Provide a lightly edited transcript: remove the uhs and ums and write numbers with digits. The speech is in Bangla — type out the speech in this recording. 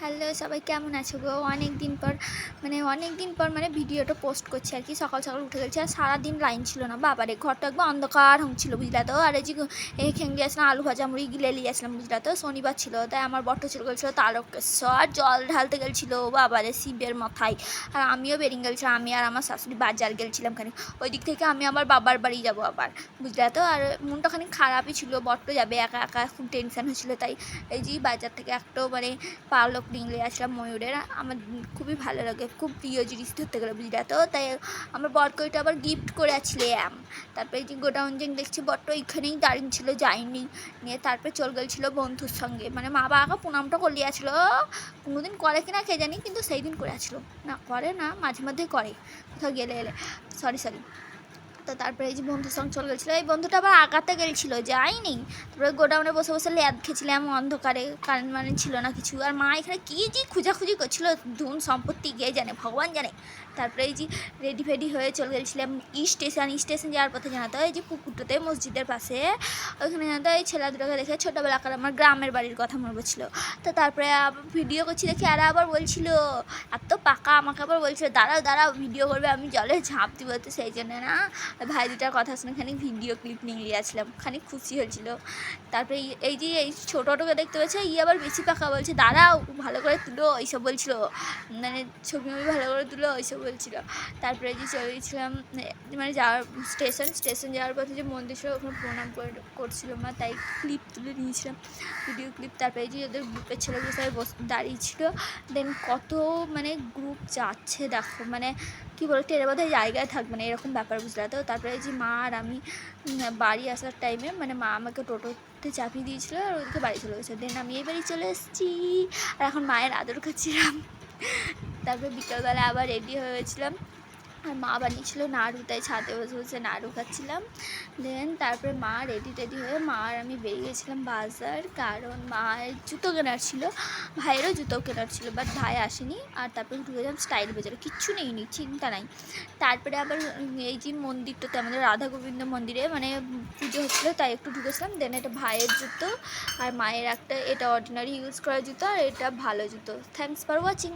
হ্যালো সবাই কেমন আছো গো? অনেক দিন পর ভিডিওটা পোস্ট করছি আর কি। সকাল সকাল উঠে গেছি আর সারাদিন লাইন ছিল না, বাবারে ঘরটা একদম অন্ধকার হচ্ছিল বুঝলা তো। আর এই যে খেঙ্গে আসলাম আলু ভাজা মুড়ি গিলে নিয়ে আসলাম বুঝলা তো। শনিবার ছিল তাই আমার বট্ট চলে গেছিলো তারকেশ্বর, জল ঢালতে গেছিলো বাবারে শিবের মাথায়। আর আমিও বেরিয়ে গেছিলাম, আমি আর আমার শাশুড়ি বাজার গেছিলাম খানিক। ওই দিক থেকে আমি আবার বাবার বাড়ি যাবো আবার বুঝলা তো। আর মনটা খানিক খারাপই ছিল, বট্ট যাবে একা একা, খুব টেনশন হচ্ছিলো। তাই এই যে বাজার থেকে একটাও পালক নিয়ে আসলাম ময়ূরের। আমার খুবই ভালো লাগে, খুব প্রিয় জিনিস ধরতে গেলে বুঝলা তো। তাই আমার বরকইটা আবার গিফট করে আসলাম। তারপরে যে গোডাউন যে দেখছি বট্ট এইখানেই দাঁড়িয়ে ছিল, যায়নি। নিয়ে তারপরে চলে গেছিলো বন্ধুর সঙ্গে, মা বাবাকে প্রণামটা করলে আসলো। কোনোদিন করে কিনা কে জানি, কিন্তু সেই দিন করে আসলো। না করে না, মাঝে মধ্যেই করে কোথাও গেলে এলে। সরি। তো তারপরে এই যে বন্ধুর সঙ্গে চলে গেছিলো, এই বন্ধুটা আবার আগাতে গেছিলো, যায়নি। তারপরে গোডাউনে বসে বসে ল্যাদ খেয়েছিলাম অন্ধকারে, কারেন্ট ছিল না কিছু। আর মা এখানে কী যে খুঁজাখুঁজি করছিলো, ধন সম্পত্তি গিয়ে জানে, ভগবান জানে। তারপরে এই যে রেডি ফেডি হয়ে চলে গেছিলাম স্টেশন যাওয়ার পথে। জানাতো এই যে পুকুরটাতে মসজিদের পাশে, ওইখানে জানাতো এই ছেলে দুটোকে দেখে ছোটোবেলাকার আমার গ্রামের বাড়ির কথা মনে পড়ছিলো। তো তারপরে আবার ভিডিও করছি দেখে আর আবার বলছিলো, আর তো পাকা আমাকে আবার বলছিলো দাঁড়াও ভিডিও করবে, আমি জলে ঝাঁপ দিব। তো সেই জন্য না ভাই দুটার কথা শুনে খানিক ভিডিও ক্লিপ নিয়ে আসলাম, খানিক খুশি হয়েছিল। তারপরে এই ছোটোটাকে দেখতে পাচ্ছে, আবার বেশি পাকা বলছে দাঁড়াও ভালো করে তুলো, এইসব বলছিল। ছবি ভালো করে তুলো ওইসব বলছিল। তারপরে যে চলে গেছিলাম যাওয়ার স্টেশন যাওয়ার পথে যে মন্দির ছিল, ওখানে প্রণাম করছিল মা, তাই ক্লিপ তুলে নিয়েছিলাম, ভিডিও ক্লিপ। তারপরে যে ওদের গ্রুপের ছেলেগুলো সবাই দাঁড়িয়েছিল। দেন কত গ্রুপ যাচ্ছে দেখো, কী বলো, টেরে বোধহয় জায়গায় থাকবে না, এরকম ব্যাপার বুঝলা তো। তারপরে যে মা আর আমি বাড়ি আসার টাইমে মা আমাকে টোটোতে চাপিয়ে দিয়েছিলো আর ওদিকে বাড়ি চলে গেছে। দেন আমি এই বাড়ি চলে এসেছি আর এখন মায়ের আদর খাচ্ছিলাম। তারপরে বিকালবেলা আবার রেডি হয়েছিলাম, আর মা বানিয়েছিলো নাড়ু, তাই ছাদে বসে বসে নাড়ু খাচ্ছিলাম। দেন তারপরে মা রেডি হয়ে মা আর আমি বেরিয়ে গেছিলাম বাজার, কারণ মায়ের জুতো কেনার ছিল, ভাইয়েরও জুতো কেনার ছিল, বাট ভাই আসেনি। আর তারপরে ঢুকে গেলাম স্টাইল বাজারে, কিচ্ছু নেইনি, চিন্তা নাই। তারপরে আবার এই যে মন্দিরটাতে, আমাদের রাধা গোবিন্দ মন্দিরে পুজো হচ্ছিলো, তাই একটু ঢুকেছিলাম। দেন এটা ভাইয়ের জুতো আর মায়ের একটা, এটা অর্ডিনারি ইউজ করা জুতো আর এটা ভালো জুতো। Thanks for watching.